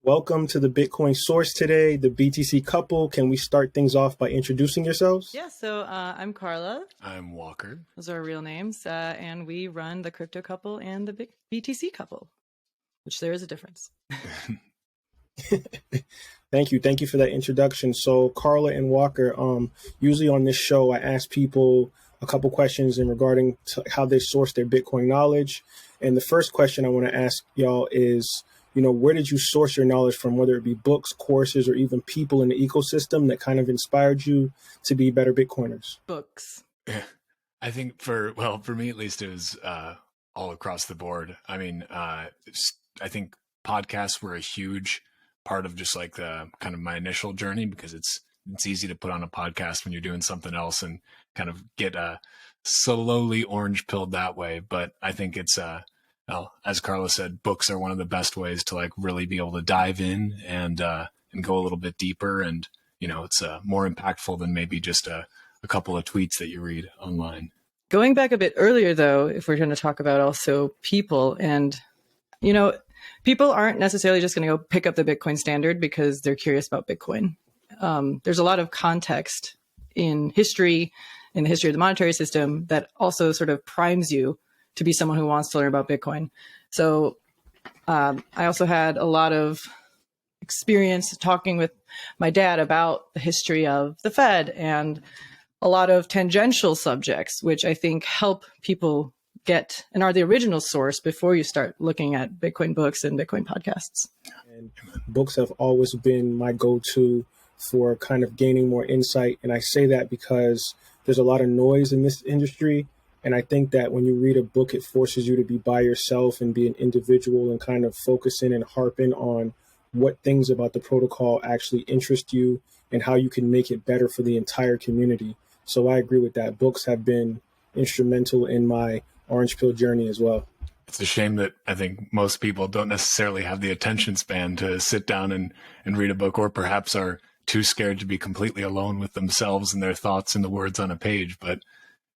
Welcome to the Bitcoin Source today, the BTC Couple. Can we start things off by introducing yourselves? Yeah, so I'm Carla. I'm Walker. Those are our real names. And we run the Crypto Couple and the BTC Couple, which there is a difference. Thank you. Thank you for that introduction. So Carla and Walker, usually on this show, I ask people a couple questions in regarding to how they source their Bitcoin knowledge. And the first question I want to ask y'all is, where did you source your knowledge from, whether it be books, courses, or even people in the ecosystem that kind of inspired you to be better Bitcoiners? Books. I think for me at least, it was all across the board. I mean, I think podcasts were a huge part of just like the kind of my initial journey, because it's easy to put on a podcast when you're doing something else and kind of get slowly orange pilled that way. But I think it's well, as Carla said, books are one of the best ways to like really be able to dive in and go a little bit deeper. And, it's more impactful than maybe just a couple of tweets that you read online. Going back a bit earlier, though, if we're going to talk about also people and, people aren't necessarily just going to go pick up the Bitcoin standard because they're curious about Bitcoin. There's a lot of context in the history of the monetary system that also sort of primes you to be someone who wants to learn about Bitcoin. So I also had a lot of experience talking with my dad about the history of the Fed and a lot of tangential subjects, which I think help people get and are the original source before you start looking at Bitcoin books and Bitcoin podcasts. And books have always been my go-to for kind of gaining more insight. And I say that because there's a lot of noise in this industry. And I think that when you read a book, it forces you to be by yourself and be an individual and kind of focus in and harp in on what things about the protocol actually interest you and how you can make it better for the entire community. So I agree with that. Books have been instrumental in my orange pill journey as well. It's a shame that I think most people don't necessarily have the attention span to sit down and read a book, or perhaps are too scared to be completely alone with themselves and their thoughts and the words on a page. But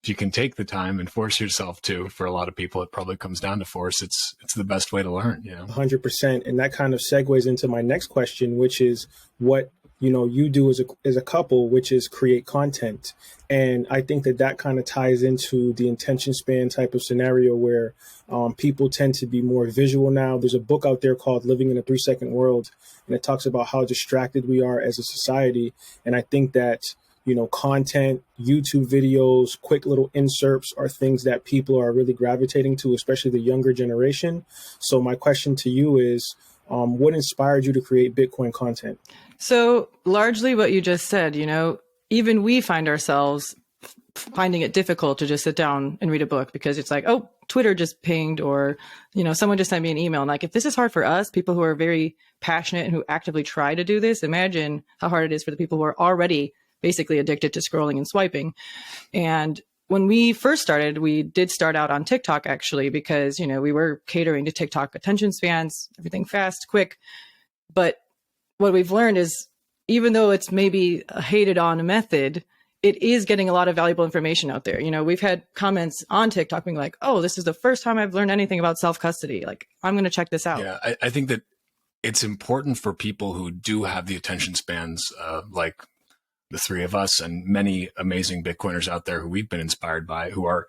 if you can take the time and force yourself to, for a lot of people, it probably comes down to force. It's the best way to learn, 100%. And that kind of segues into my next question, which is what, you do as a couple, which is create content. And I think that kind of ties into the attention span type of scenario where people tend to be more visual now. There's a book out there called Living in a 3-Second World, and it talks about how distracted we are as a society. And I think that content, YouTube videos, quick little inserts are things that people are really gravitating to, especially the younger generation. So my question to you is, what inspired you to create Bitcoin content? So largely what you just said, even we find ourselves finding it difficult to just sit down and read a book because it's like, oh, Twitter just pinged, or, someone just sent me an email. And like, if this is hard for us, people who are very passionate and who actively try to do this, imagine how hard it is for the people who are already basically addicted to scrolling and swiping. And when we first started, we did start out on TikTok, actually, because, we were catering to TikTok attention spans, everything fast, quick. But what we've learned is, even though it's maybe a hated on method, it is getting a lot of valuable information out there. We've had comments on TikTok being like, oh, this is the first time I've learned anything about self-custody. Like, I'm going to check this out. Yeah, I think that it's important for people who do have the attention spans, like the three of us and many amazing Bitcoiners out there who we've been inspired by, who are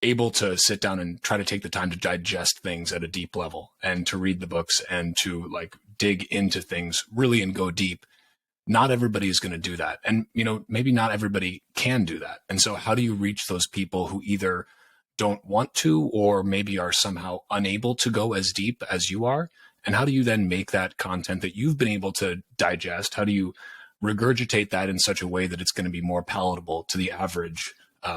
able to sit down and try to take the time to digest things at a deep level and to read the books and to like dig into things really and go deep. Not everybody is going to do that. And, maybe not everybody can do that. And so how do you reach those people who either don't want to, or maybe are somehow unable to go as deep as you are? And how do you then make that content that you've been able to digest? How do you regurgitate that in such a way that it's going to be more palatable to the average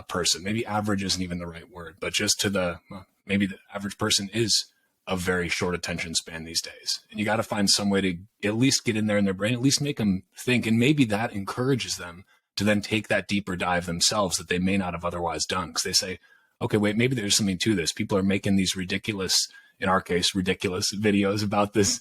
person? Maybe average isn't even the right word, but just to maybe the average person is a very short attention span these days. And you got to find some way to at least get in there in their brain, at least make them think. And maybe that encourages them to then take that deeper dive themselves that they may not have otherwise done. Because they say, okay, wait, maybe there's something to this. People are making these ridiculous, in our case, ridiculous videos about this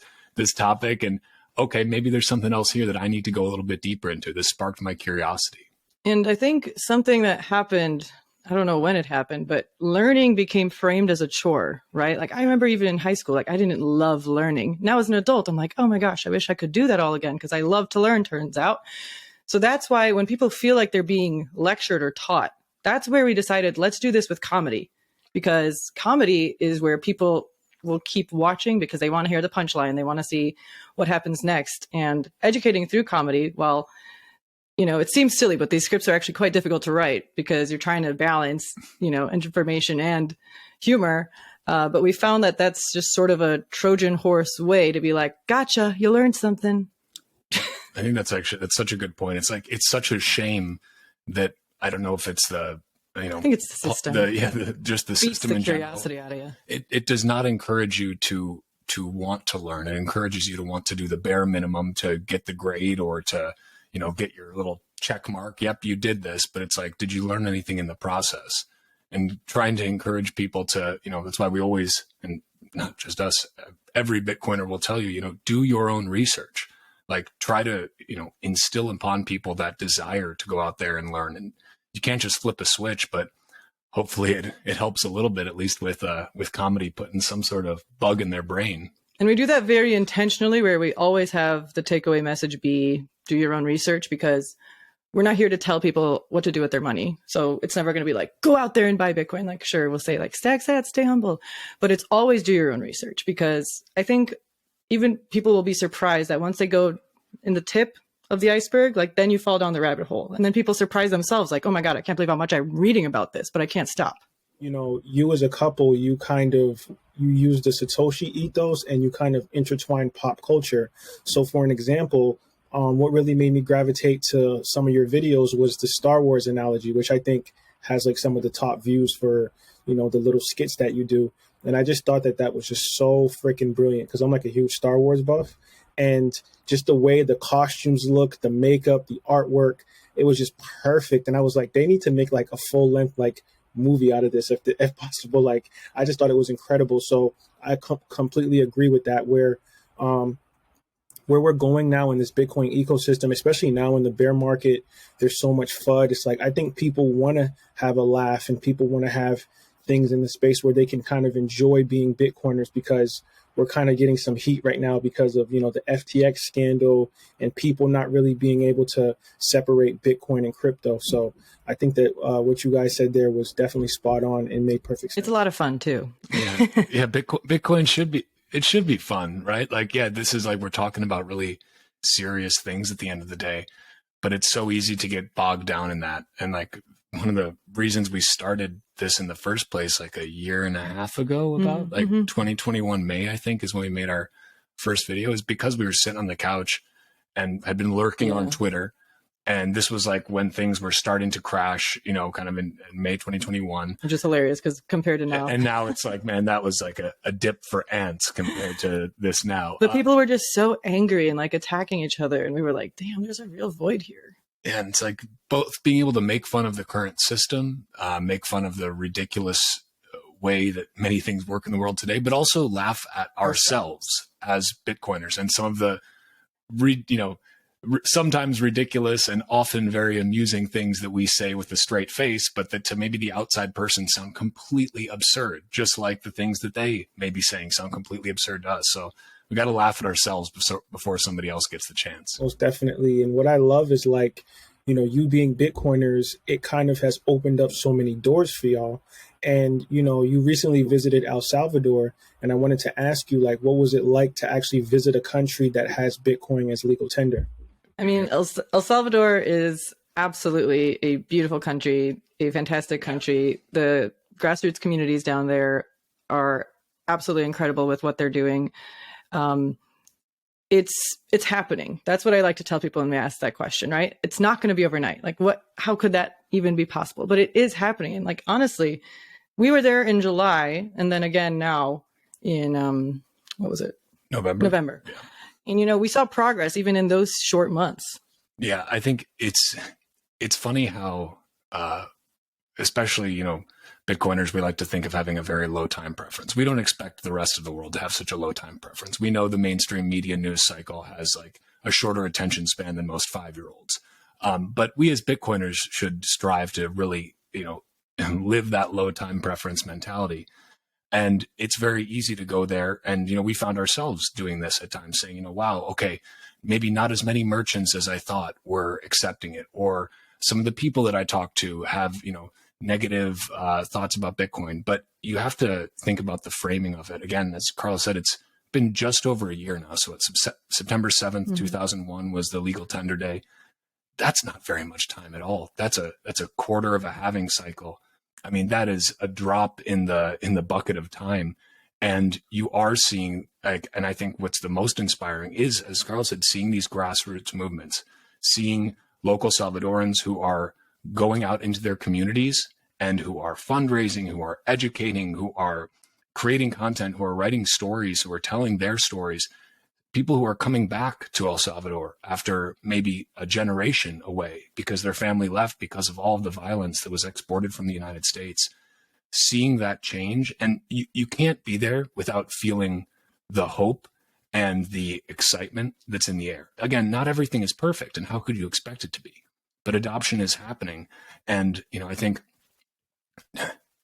topic. And okay, maybe there's something else here that I need to go a little bit deeper into. This sparked my curiosity. And I think something that happened I don't know when it happened, but learning became framed as a chore, right? Like I remember even in high school, like I didn't love learning. Now as an adult, I'm like, oh my gosh, I wish I could do that all again because I love to learn, turns out. So that's why when people feel like they're being lectured or taught, that's where we decided, let's do this with comedy, because comedy is where people will keep watching because they want to hear the punchline. They want to see what happens next. And educating through comedy, well, you know, it seems silly, but these scripts are actually quite difficult to write because you're trying to balance, you know, information and humor. But we found that that's just sort of a Trojan horse way to be like, gotcha, you learned something. I think that's such a good point. It's like, it's such a shame that I don't know if it's the, you know, I think it's the system. Just the Beats system the in curiosity general. out of you. It does not encourage you to want to learn. It encourages you to want to do the bare minimum to get the grade or to, you know, get your little check mark. Yep, you did this. But it's like, did you learn anything in the process? And trying to encourage people to, you know, that's why we always, and not just us, every Bitcoiner will tell you, you know, do your own research. Like try to, you know, instill upon people that desire to go out there and learn. And you can't just flip a switch, but hopefully it helps a little bit, at least with comedy, putting some sort of bug in their brain. And we do that very intentionally, where we always have the takeaway message be, do your own research, because we're not here to tell people what to do with their money. So it's never going to be like, go out there and buy Bitcoin. Like, sure, we'll say like, stack sats, stay humble. But it's always do your own research, because I think even people will be surprised that once they go in the tip of the iceberg, like then you fall down the rabbit hole. And then people surprise themselves like, oh my God, I can't believe how much I'm reading about this, but I can't stop. You know, you as a couple, you use the Satoshi ethos and you kind of intertwine pop culture. So for an example, what really made me gravitate to some of your videos was the Star Wars analogy, which I think has like some of the top views for, you know, the little skits that you do. And I just thought that was just so freaking brilliant because I'm like a huge Star Wars buff. And just the way the costumes look, the makeup, the artwork, it was just perfect. And I was like, they need to make like a full length like movie out of this if possible. Like I just thought it was incredible. So I completely agree with that. Where we're going now in this Bitcoin ecosystem, especially now in the bear market, there's so much FUD. It's like I think people want to have a laugh and people want to have things in the space where they can kind of enjoy being Bitcoiners, because we're kind of getting some heat right now because of, you know, the FTX scandal and people not really being able to separate Bitcoin and crypto. So I think that what you guys said there was definitely spot on and made perfect sense. It's a lot of fun too. Yeah. Bitcoin should be fun, right? Like, yeah, this is like, we're talking about really serious things at the end of the day, but it's so easy to get bogged down in that. And like, one of the reasons we started this in the first place, like a year and a half ago, about 2021 May, I think is when we made our first video, is because we were sitting on the couch and had been lurking on Twitter. And this was like when things were starting to crash, you know, kind of in May 2021. Which is hilarious because compared to now. And now it's like, man, that was like a dip for ants compared to this now. But people were just so angry and like attacking each other. And we were like, damn, there's a real void here. And it's like both being able to make fun of the current system, make fun of the ridiculous way that many things work in the world today, but also laugh at ourselves as Bitcoiners and some of the, sometimes ridiculous and often very amusing things that we say with a straight face, but that to maybe the outside person sound completely absurd, just like the things that they may be saying sound completely absurd to us. So we got to laugh at ourselves before somebody else gets the chance. Most definitely. And what I love is like, you know, you being Bitcoiners, it kind of has opened up so many doors for y'all. And, you know, you recently visited El Salvador, and I wanted to ask you, like, what was it like to actually visit a country that has Bitcoin as legal tender? I mean, El Salvador is absolutely a beautiful country, a fantastic country. The grassroots communities down there are absolutely incredible with what they're doing. It's happening. That's what I like to tell people when we ask that question, right? It's not going to be overnight. Like how could that even be possible? But it is happening. And like, honestly, we were there in July and then again now in, what was it? November. Yeah. And, you know, we saw progress even in those short months. Yeah. I think it's funny how, especially, you know, Bitcoiners, we like to think of having a very low time preference. We don't expect the rest of the world to have such a low time preference. We know the mainstream media news cycle has like a shorter attention span than most 5-year-olds. But we as Bitcoiners should strive to really, you know, live that low time preference mentality. And it's very easy to go there. And, we found ourselves doing this at times, saying, wow, okay, maybe not as many merchants as I thought were accepting it. Or some of the people that I talk to have, negative thoughts about Bitcoin. But you have to think about the framing of it. Again, as Carla said, it's been just over a year now. So it's September 7th, 2001 was the legal tender day. That's not very much time at all. That's a quarter of a halving cycle. I mean, that is a drop in the bucket of time. And you are seeing, and I think what's the most inspiring is, as Carl said, seeing these grassroots movements, seeing local Salvadorans who are going out into their communities and who are fundraising, who are educating, who are creating content, who are writing stories, who are telling their stories, people who are coming back to El Salvador after maybe a generation away because their family left because of all of the violence that was exported from the United States. Seeing that change, and you can't be there without feeling the hope and the excitement that's in the air. Again, not everything is perfect, and how could you expect it to be? But adoption is happening. And, I think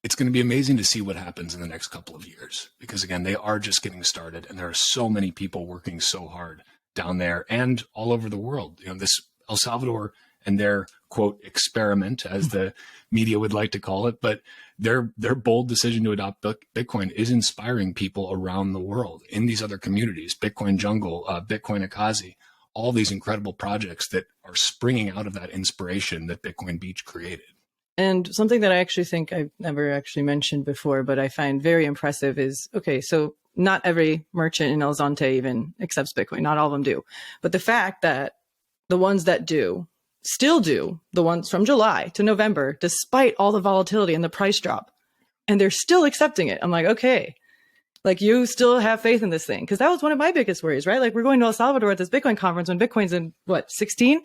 it's going to be amazing to see what happens in the next couple of years, because again, they are just getting started, and there are so many people working so hard down there and all over the world. This El Salvador and their quote experiment, as the media would like to call it, but their bold decision to adopt Bitcoin is inspiring people around the world in these other communities, Bitcoin Jungle, Bitcoin Akazi, all these incredible projects that are springing out of that inspiration that Bitcoin Beach created. And something that I actually think I've never actually mentioned before, but I find very impressive is, okay, so not every merchant in El Zonte even accepts Bitcoin. Not all of them do. But the fact that the ones that do still do, the ones from July to November, despite all the volatility and the price drop, and they're still accepting it. I'm like, okay, like you still have faith in this thing. Because that was one of my biggest worries, right? Like we're going to El Salvador at this Bitcoin conference when Bitcoin's in, 16?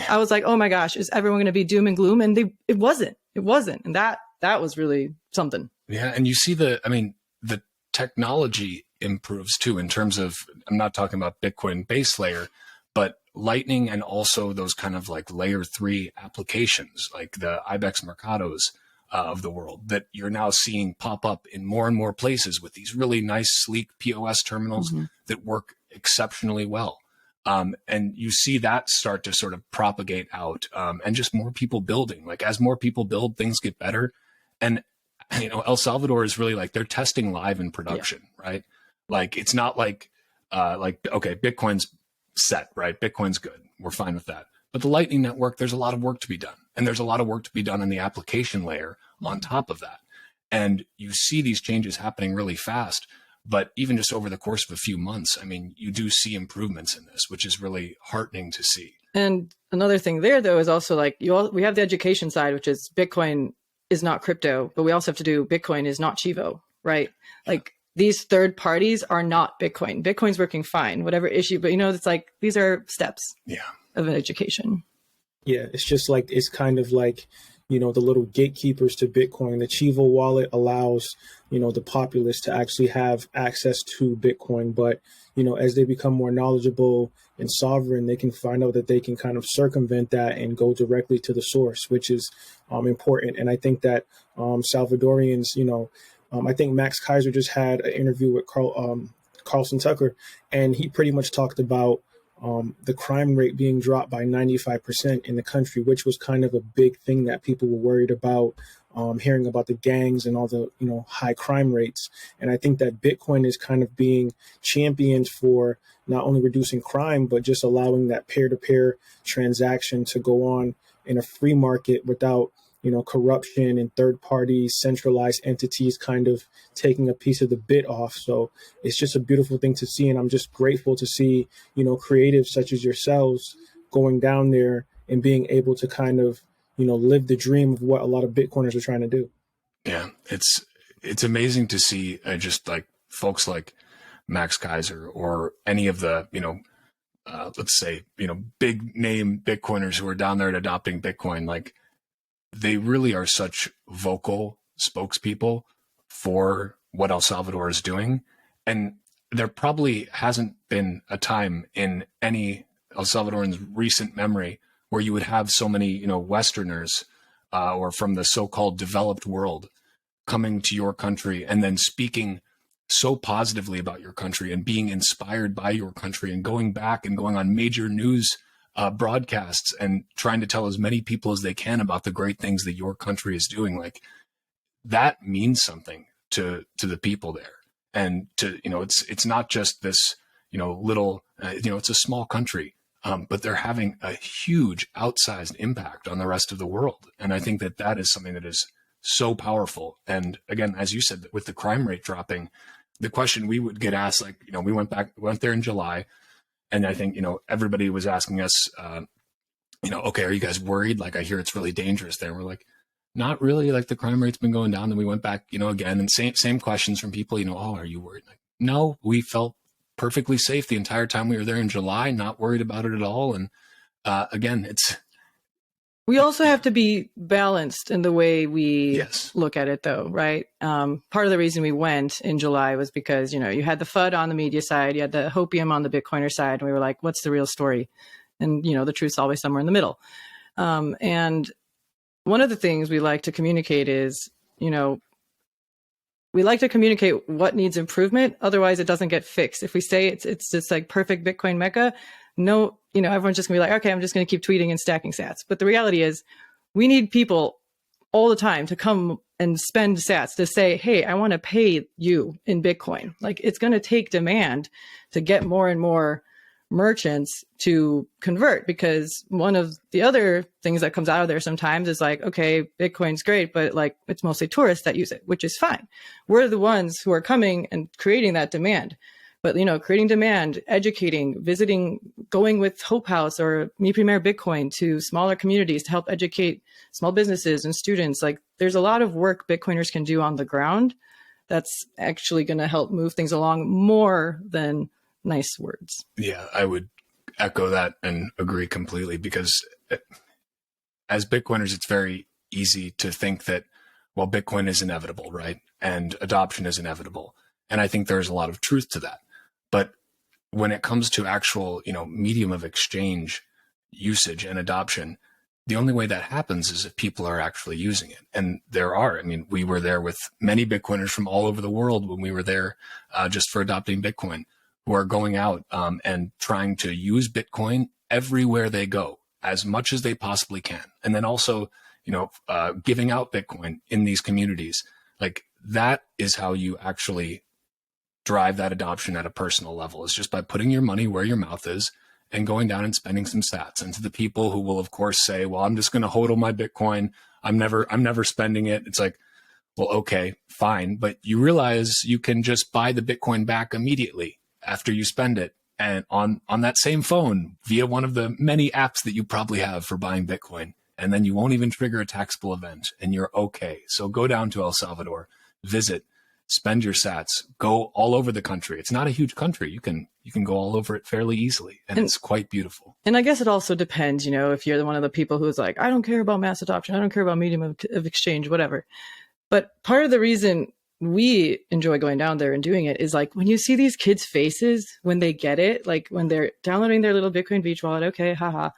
I was like, oh my gosh, is everyone going to be doom and gloom? And it wasn't. And that was really something. Yeah. And you see the technology improves too, in terms of, I'm not talking about Bitcoin base layer, but Lightning, and also those kind of like layer 3 applications, like the IBEX Mercados of the world, that you're now seeing pop up in more and more places with these really nice, sleek POS terminals that work exceptionally well. And you see that start to sort of propagate out, and just more people building. Like as more people build, things get better. And, El Salvador is really like they're testing live in production, right? Like it's not like, okay, Bitcoin's set, right? Bitcoin's good. We're fine with that. But the Lightning Network, there's a lot of work to be done. And there's a lot of work to be done in the application layer on top of that. And you see these changes happening really fast. But even just over the course of a few months, I mean, you do see improvements in this, which is really heartening to see. And another thing there, though, is also like we have the education side, which is Bitcoin is not crypto, but we also have to do Bitcoin is not Chivo, right? Like these third parties are not Bitcoin. Bitcoin's working fine, whatever issue, but it's like these are steps of an education. Yeah, it's just like, it's kind of like, the little gatekeepers to Bitcoin. The Chivo wallet allows, the populace to actually have access to Bitcoin. But, as they become more knowledgeable and sovereign, they can find out that they can kind of circumvent that and go directly to the source, which is important. And I think that Salvadorians, I think Max Kaiser just had an interview with Carlson Tucker, and he pretty much talked about the crime rate being dropped by 95% in the country, which was kind of a big thing that people were worried about, hearing about the gangs and all the, high crime rates. And I think that Bitcoin is kind of being championed for not only reducing crime, but just allowing that peer-to-peer transaction to go on in a free market without, corruption and third-party centralized entities kind of taking a piece of the bit off. So it's just a beautiful thing to see. And I'm just grateful to see, creatives such as yourselves going down there and being able to kind of, live the dream of what a lot of Bitcoiners are trying to do. Yeah, it's amazing to see just like folks like Max Kaiser or any of the, let's say, big name Bitcoiners who are down there and adopting Bitcoin. Like, they really are such vocal spokespeople for what El Salvador is doing. And there probably hasn't been a time in any El Salvadoran's recent memory where you would have so many, Westerners or from the so-called developed world coming to your country and then speaking so positively about your country and being inspired by your country and going back and going on major news broadcasts and trying to tell as many people as they can about the great things that your country is doing, like that means something to the people there. And to, it's not just this, little, it's a small country, but they're having a huge outsized impact on the rest of the world. And I think that that is something that is so powerful. And again, as you said, with the crime rate dropping, the question we would get asked, like, we went there in July, and I think, everybody was asking us, okay, are you guys worried? Like, I hear it's really dangerous there. And we're like, not really. Like, the crime rate's been going down. And we went back, again, and same questions from people, oh, are you worried? Like, no, we felt perfectly safe the entire time we were there in July, not worried about it at all. And again, we also have to be balanced in the way we Yes. look at it, though, right? Part of the reason we went in July was because, you had the FUD on the media side, you had the hopium on the Bitcoiner side, and we were like, what's the real story? And, the truth's always somewhere in the middle. And one of the things we like to communicate is, we like to communicate what needs improvement. Otherwise, it doesn't get fixed. If we say it's just like perfect Bitcoin Mecca, no, everyone's just gonna be like, okay, I'm just gonna keep tweeting and stacking sats. But the reality is we need people all the time to come and spend sats to say, hey, I want to pay you in Bitcoin. Like, it's going to take demand to get more and more merchants to convert, because one of the other things that comes out of there sometimes is like, okay, Bitcoin's great, but like it's mostly tourists that use it, which is fine. We're the ones who are coming and creating that demand. But, creating demand, educating, visiting, going with Hope House or Mi Primer Bitcoin to smaller communities to help educate small businesses and students. Like, there's a lot of work Bitcoiners can do on the ground that's actually going to help move things along more than nice words. Yeah, I would echo that and agree completely, because as Bitcoiners, it's very easy to think that, well, Bitcoin is inevitable, right? And adoption is inevitable. And I think there's a lot of truth to that. But when it comes to actual, medium of exchange, usage and adoption, the only way that happens is if people are actually using it. And there are. I mean, we were there with many Bitcoiners from all over the world when we were there just for adopting Bitcoin, who are going out and trying to use Bitcoin everywhere they go, as much as they possibly can. And then also, giving out Bitcoin in these communities. Like, that is how you actually drive that adoption at a personal level, is just by putting your money where your mouth is and going down and spending some sats. And to the people who will, of course, say, well, I'm just going to hodl my Bitcoin, I'm never spending it. It's like, well, okay, fine. But you realize you can just buy the Bitcoin back immediately after you spend it, and on that same phone via one of the many apps that you probably have for buying Bitcoin. And then you won't even trigger a taxable event, and you're okay. So go down to El Salvador, visit, spend your sats, go all over the country. It's not a huge country. You can go all over it fairly easily, and it's quite beautiful. And I guess it also depends, if you're one of the people who's like, I don't care about mass adoption, I don't care about medium of exchange, whatever. But part of the reason we enjoy going down there and doing it is like when you see these kids' faces when they get it, like when they're downloading their little Bitcoin Beach wallet, okay, haha.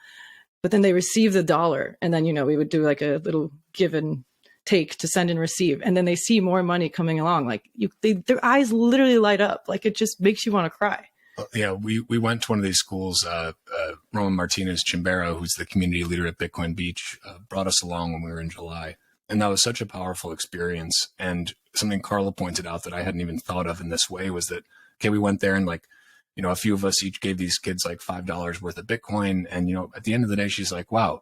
But then they receive the dollar, and then, we would do like a little give and take to send and receive, and then they see more money coming along, like their eyes literally light up, like it just makes you want to cry. Yeah, we went to one of these schools. Roman Martinez Chimbera, who's the community leader at Bitcoin Beach, brought us along when we were in July, and that was such a powerful experience. And something Carla pointed out that I hadn't even thought of in this way was that, okay, we went there and like, a few of us each gave these kids like $5 worth of Bitcoin, and at the end of the day, she's like, wow,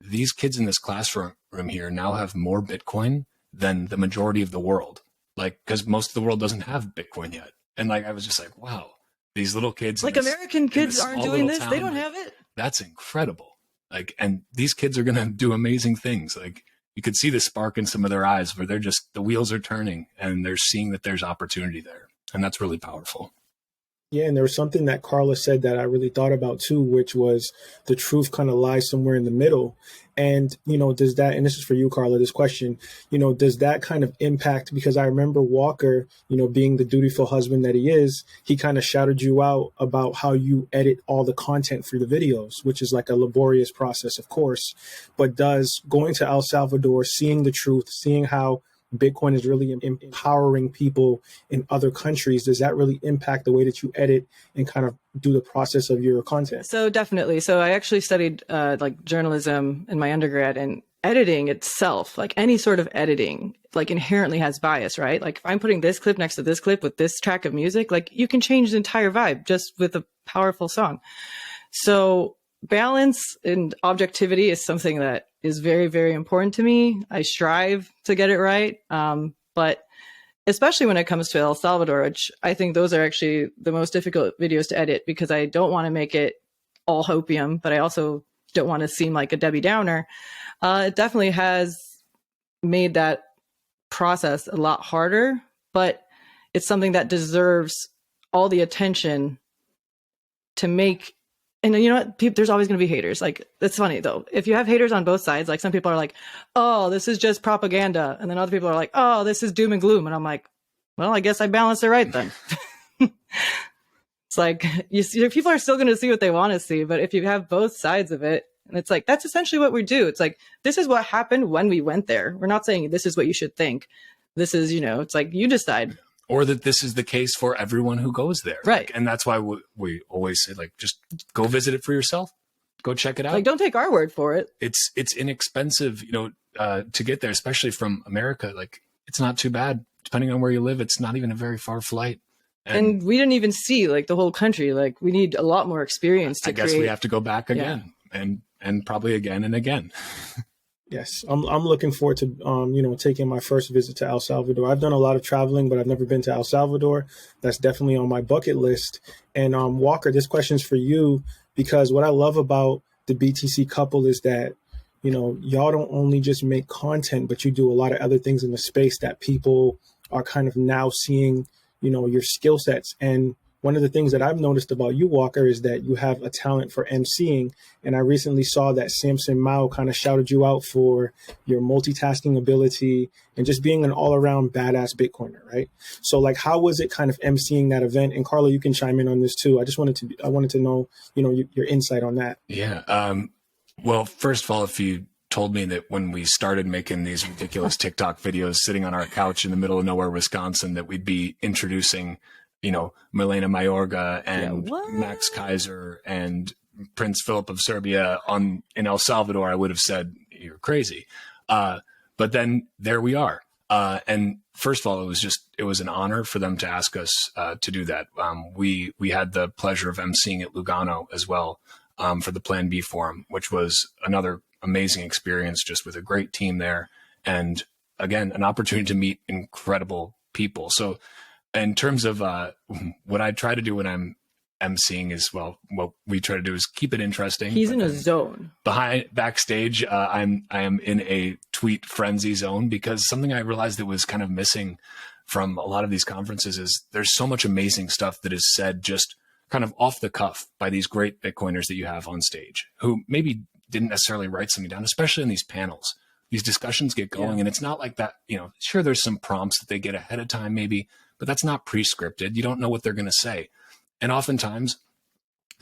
these kids in this classroom here now have more Bitcoin than the majority of the world. Like, because most of the world doesn't have Bitcoin yet. And like, I was just like, wow, these little kids. Like, American kids aren't doing this. They don't have it. That's incredible. Like, and these kids are going to do amazing things. Like, you could see the spark in some of their eyes where the wheels are turning and they're seeing that there's opportunity there. And that's really powerful. Yeah, and there was something that Carla said that I really thought about too, which was the truth kind of lies somewhere in the middle. And, does that, and this is for you, Carla, this question, does that kind of impact? Because I remember Walker, being the dutiful husband that he is, he kind of shouted you out about how you edit all the content for the videos, which is like a laborious process, of course. But does going to El Salvador, seeing the truth, seeing how Bitcoin is really empowering people in other countries, does that really impact the way that you edit and kind of do the process of your content? So definitely. So I actually studied like journalism in my undergrad, and editing itself, like any sort of editing, like inherently has bias, right? Like if I'm putting this clip next to this clip with this track of music, like you can change the entire vibe just with a powerful song. So balance and objectivity is something that is very, very important to me. I strive to get it right. But especially when it comes to El Salvador, which I think those are actually the most difficult videos to edit, because I don't want to make it all hopium, but I also don't want to seem like a Debbie Downer. It definitely has made that process a lot harder, but it's something that deserves all the attention to make. And you know what? There's always going to be haters. Like, it's funny though. If you have haters on both sides, like some people are like, oh, this is just propaganda. And then other people are like, oh, this is doom and gloom. And I'm like, well, I guess I balanced it right then. It's like, people are still going to see what they want to see. But if you have both sides of it, and it's like, that's essentially what we do. It's like, this is what happened when we went there. We're not saying this is what you should think. This is, it's like, you decide. Or that this is the case for everyone who goes there. Right. Like, and that's why we always say, like, just go visit it for yourself. Go check it out. Like, don't take our word for it. It's inexpensive, to get there, especially from America. Like, it's not too bad. Depending on where you live, it's not even a very far flight. And we didn't even see like the whole country. Like, we need a lot more experience to I guess we have to go back again, and probably again and again. Yes, I'm looking forward to taking my first visit to El Salvador. I've done a lot of traveling, but I've never been to El Salvador. That's definitely on my bucket list. And Walker, this question's for you, because what I love about the BTC couple is that y'all don't only just make content, but you do a lot of other things in the space that people are kind of now seeing your skill sets. And one of the things that I've noticed about you, Walker, is that you have a talent for emceeing. And I recently saw that Samson Mao kind of shouted you out for your multitasking ability and just being an all-around badass Bitcoiner, right? So like, how was it kind of emceeing that event? And Carla, you can chime in on this too. I wanted to know, your insight on that. Yeah. Well, first of all, if you told me that when we started making these ridiculous TikTok videos sitting on our couch in the middle of nowhere, Wisconsin, that we'd be introducing Milena Mayorga and Max Kaiser and Prince Philip of Serbia in El Salvador, I would have said, you're crazy. But then there we are. And first of all, it was an honor for them to ask us to do that. We had the pleasure of emceeing at Lugano as well for the Plan B Forum, which was another amazing experience, just with a great team there. And again, an opportunity to meet incredible people. So in terms of what I try to do when I'm emceeing is, well, what we try to do is keep it interesting. He's in a zone. Backstage, I am in a tweet frenzy zone, because something I realized that was kind of missing from a lot of these conferences is there's so much amazing stuff that is said just kind of off the cuff by these great Bitcoiners that you have on stage, who maybe didn't necessarily write something down, especially in these panels. These discussions get going, and it's not like that, sure, there's some prompts that they get ahead of time maybe, but that's not pre-scripted. You don't know what they're going to say. And oftentimes,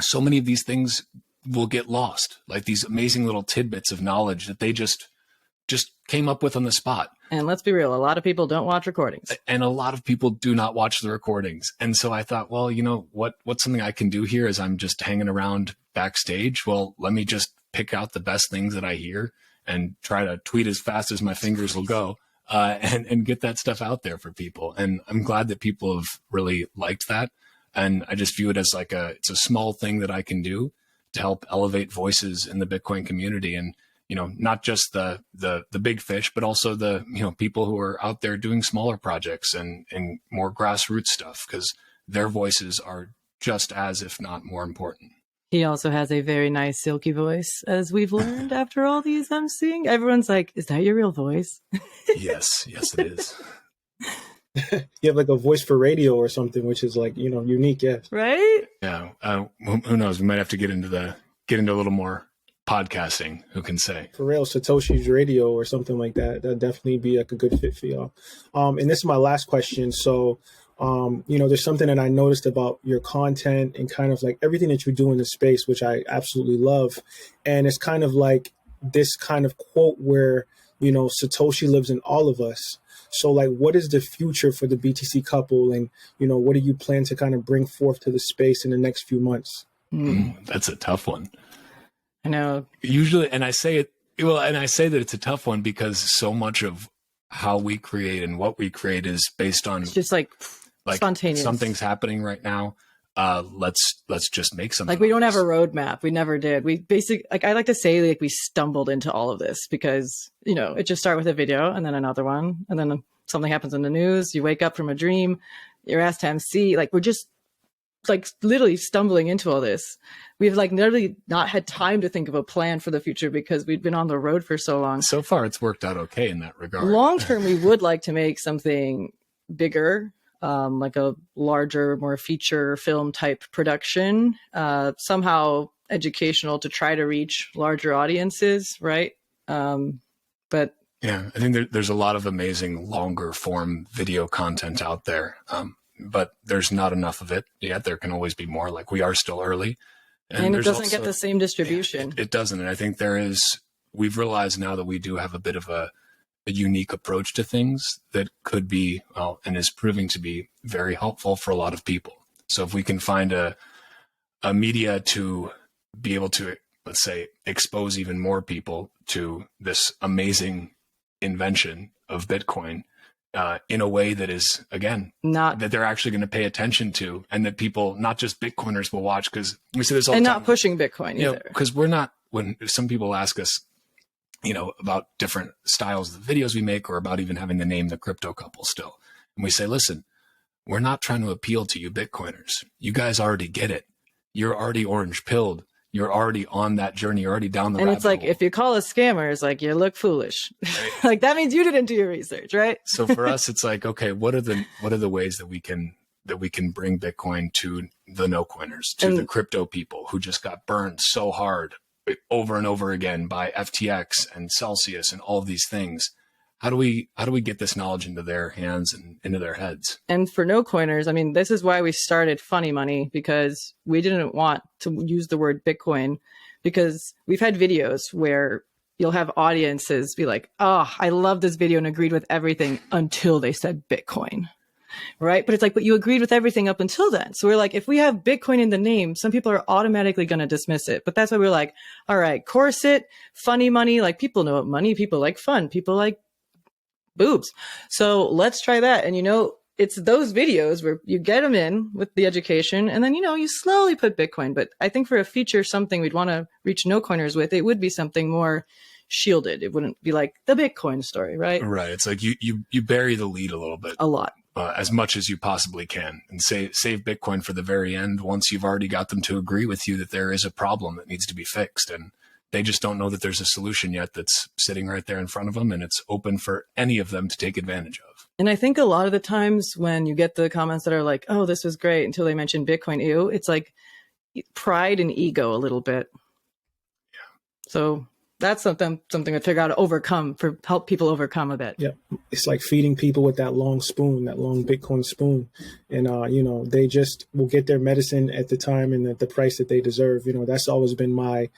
so many of these things will get lost, like these amazing little tidbits of knowledge that they just came up with on the spot. And let's be real, a lot of people don't watch recordings. And a lot of people do not watch the recordings. And so I thought, well, what's something I can do here as I'm just hanging around backstage? Well, let me just pick out the best things that I hear and try to tweet as fast as my fingers will go. And get that stuff out there for people. And I'm glad that people have really liked that. And I just view it as it's a small thing that I can do to help elevate voices in the Bitcoin community. And, not just the big fish, but also the, people who are out there doing smaller projects and more grassroots stuff, because their voices are just as, if not more important. He also has a very nice silky voice, as we've learned after all these emceeing. Everyone's like, is that your real voice? Yes, it is. You have like a voice for radio or something, which is like, unique. Yes. Right? Yeah. Who knows? We might have to get into a little more podcasting. Who can say? For real, Satoshi's radio or something like that. That'd definitely be like a good fit for y'all. And this is my last question. So, there's something that I noticed about your content and kind of like everything that you do in the space, which I absolutely love. And it's kind of like this kind of quote where, Satoshi lives in all of us. So like, what is the future for the BTC couple? And, what do you plan to kind of bring forth to the space in the next few months? That's a tough one. I know. Usually, and I say that it's a tough one because so much of how we create and what we create is based on It's just like spontaneous. Something's happening right now. Let's just make something. Like we don't have a roadmap. We never did. We basically, like I like to say, like we stumbled into all of this because, it just started with a video and then another one. And then something happens in the news. You wake up from a dream. You're asked to MC. Like we're just like literally stumbling into all this. We've like literally not had time to think of a plan for the future because we've been on the road for so long. So far, it's worked out okay in that regard. Long term, we would like to make something bigger, like a larger, more feature film type production, somehow educational to try to reach larger audiences, right? But yeah, I think there's a lot of amazing longer form video content out there. But there's not enough of it yet. There can always be more. Like we are still early. And it doesn't get the same distribution. It doesn't. And I think we've realized now that we do have a bit of a unique approach to things that could be, and is proving to be very helpful for a lot of people. So if we can find a media to be able to, let's say, expose even more people to this amazing invention of Bitcoin, in a way that is, again, not that they're actually going to pay attention to, and that people, not just Bitcoiners, will watch, because we say this all and the time. not pushing Bitcoin either. Because we're not, when some people ask us, about different styles of the videos we make, or about even having the name The Crypto Couple still. And we say, listen, we're not trying to appeal to you Bitcoiners. You guys already get it. You're already orange pilled. You're already on that journey. You're already down the rabbit hole. And it's like, if you call us scammers, like you look foolish. Right? Like that means you didn't do your research, right? So for us, it's like, okay, what are the ways that we can bring Bitcoin to the no coiners, to the crypto people who just got burned so hard over and over again by FTX and Celsius and all of these things? How do we get this knowledge into their hands and into their heads? And for no coiners, I mean, this is why we started Funny Money, because we didn't want to use the word Bitcoin, because we've had videos where you'll have audiences be like, oh, I love this video and agreed with everything until they said Bitcoin. Right. But it's like, but you agreed with everything up until then. So we're like, if we have Bitcoin in the name, some people are automatically going to dismiss it. But that's why we're like, all right, corset, funny money. Like people know what money, people like fun, people like boobs. So let's try that. And, it's those videos where you get them in with the education and then, you slowly put Bitcoin. But I think for a feature, something we'd want to reach no coiners with, it would be something more shielded. It wouldn't be like the Bitcoin story, right? Right. It's like you bury the lead a little bit. A lot. As much as you possibly can, and save Bitcoin for the very end once you've already got them to agree with you that there is a problem that needs to be fixed. And they just don't know that there's a solution yet that's sitting right there in front of them, and it's open for any of them to take advantage of. And I think a lot of the times when you get the comments that are like, oh, this was great, until they mention Bitcoin, ew, it's like pride and ego a little bit. Yeah. So that's something to figure out to help people overcome a bit. Yeah. It's like feeding people with that long spoon, that long Bitcoin spoon. And, they just will get their medicine at the time and at the price that they deserve. That's always been my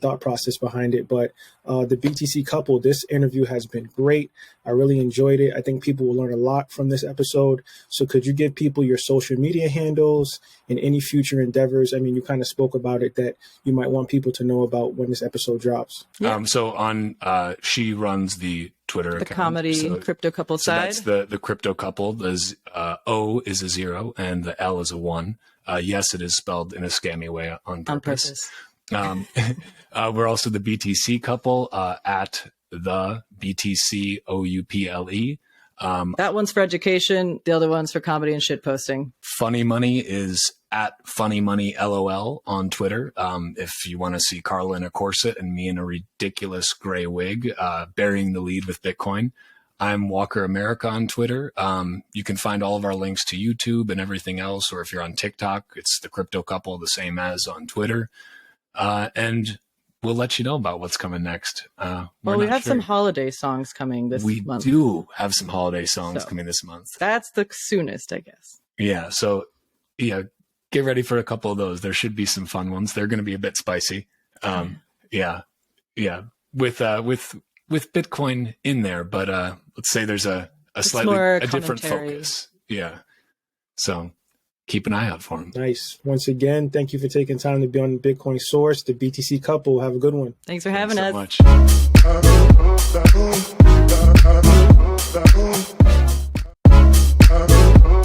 thought process behind it. But the BTC couple, this interview has been great. I really enjoyed it. I think people will learn a lot from this episode. So could you give people your social media handles and any future endeavors? I mean, you kind of spoke about it, that you might want people to know about when this episode drops. Yeah. So she runs the Twitter the account. comedy crypto couple side. That's the crypto couple. The O is a 0 and the L is a 1. Yes, it is spelled in a scammy way on purpose. We're also the BTC couple at the BTC OUPLE. That one's for education. The other one's for comedy and shit posting. Funny Money is at Funny Money LOL on Twitter. If you want to see Carla in a corset and me in a ridiculous gray wig, burying the lead with Bitcoin, I'm Walker America on Twitter. You can find all of our links to YouTube and everything else, or if you're on TikTok, it's the Crypto Couple, the same as on Twitter. And we'll let you know about what's coming next. Well, we have some holiday songs coming this month. We do have some holiday songs coming this month. That's the soonest, I guess. Yeah. So, yeah, get ready for a couple of those. There should be some fun ones. They're going to be a bit spicy. Yeah. With Bitcoin in there, but let's say there's a slightly different focus. Yeah. So keep an eye out for them. Nice. Once again, thank you for taking time to be on the Bitcoin Source, the BTC Couple. Have a good one. Thanks for having us. Thanks so much.